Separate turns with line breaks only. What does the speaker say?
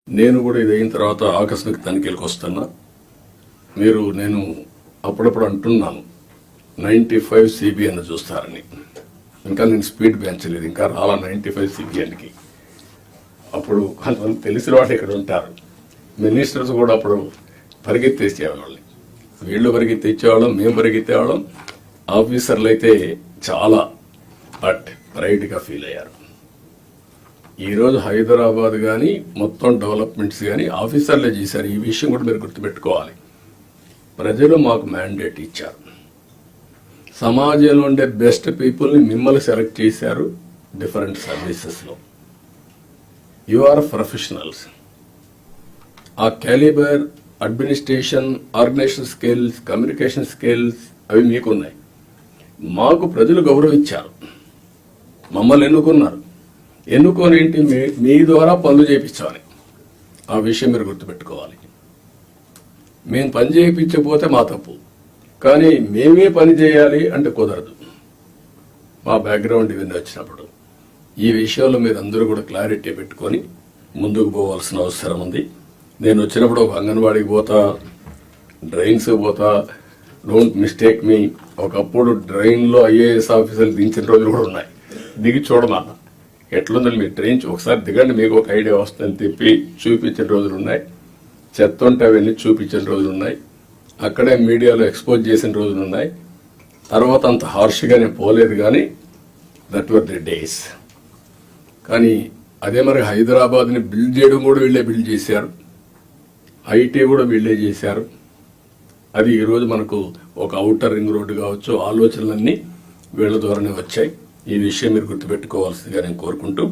నేను కూడా ఇది అయిన తర్వాత ఆకస్మిక తనిఖీలకు వస్తున్నా. నేను అప్పుడప్పుడు అంటున్నాను 95 CBN చూస్తారని. ఇంకా నేను స్పీడ్ పెంచలేదు, ఇంకా రాలా 95 CBNకి. అప్పుడు కొంతమంది తెలిసిన వాళ్ళు ఇక్కడ ఉంటారు, మినిస్టర్స్ కూడా అప్పుడు పరిగెత్తేసేవాళ్ళని. వీళ్ళు పరిగెత్తేవాళ్ళం, మేము పరిగెత్తేవాళ్ళం. ఆఫీసర్లు అయితే చాలా ప్రైడ్గా ఫీల్ అయ్యారు. ఈరోజు హైదరాబాద్ కానీ మొత్తం డెవలప్మెంట్స్ కానీ ఆఫీసర్లే చేశారు. ఈ విషయం కూడా మీరు గుర్తుపెట్టుకోవాలి. ప్రజలు మాకు మ్యాండేట్ ఇచ్చారు. సమాజంలో ఉండే బెస్ట్ పీపుల్ని మిమ్మల్ని సెలెక్ట్ చేశారు డిఫరెంట్ సర్వీసెస్లో. You are professionals. ఆ calibre, administration, organisation skills, communication skills అవి మీకున్నాయి. మాకు ప్రజలు గౌరవించారు, మమ్మల్ని ఎన్నుకున్నారు. ఎన్నుకొని ఏంటి, మీ ద్వారా పనులు చేయించాలి. ఆ విషయం మీరు గుర్తుపెట్టుకోవాలి. మేము పని చేయించకపోతే మా తప్పు, కానీ మేమే పని చేయాలి అంటే కుదరదు. మా బ్యాక్గ్రౌండ్ ఇవన్నీ వచ్చినప్పుడు ఈ విషయంలో మీరు అందరూ కూడా క్లారిటీ పెట్టుకొని ముందుకు పోవాల్సిన అవసరం ఉంది. నేను వచ్చినప్పుడు ఒక అంగన్వాడీకి పోతా, డ్రైన్స్ పోతా. డోంట్ మిస్టేక్ మీ. ఒకప్పుడు డ్రైన్లో IAS ఆఫీసర్లు దించిన రోజులు కూడా ఉన్నాయి. దిగి చూడమా ఎట్లుందని మీ ట్రైన్ ఒకసారి దిగండి, మీకు ఒక ఐడియా వస్తుందని తిప్పి చూపించిన రోజులు ఉన్నాయి. చెత్త ఉంటే అవన్నీ చూపించిన రోజులు ఉన్నాయి. అక్కడే మీడియాలో ఎక్స్పోజ్ చేసిన రోజులు ఉన్నాయి. తర్వాత అంత హార్ష్గా నేను పోలేదు, కానీ దట్ వర్ ది డేస్. కానీ అదే మరి హైదరాబాద్ని బిల్డ్ చేయడం కూడా వీళ్ళే బిల్డ్ చేశారు. IT కూడా వీళ్ళే చేశారు. అది ఈరోజు మనకు ఒక ఔటర్ రింగ్ రోడ్డు కావచ్చు, ఆలోచనలన్నీ వీళ్ళ ద్వారానే వచ్చాయి. ఈ విషయం మీరు గుర్తుపెట్టుకోవాల్సిందిగా నేను కోరుకుంటూ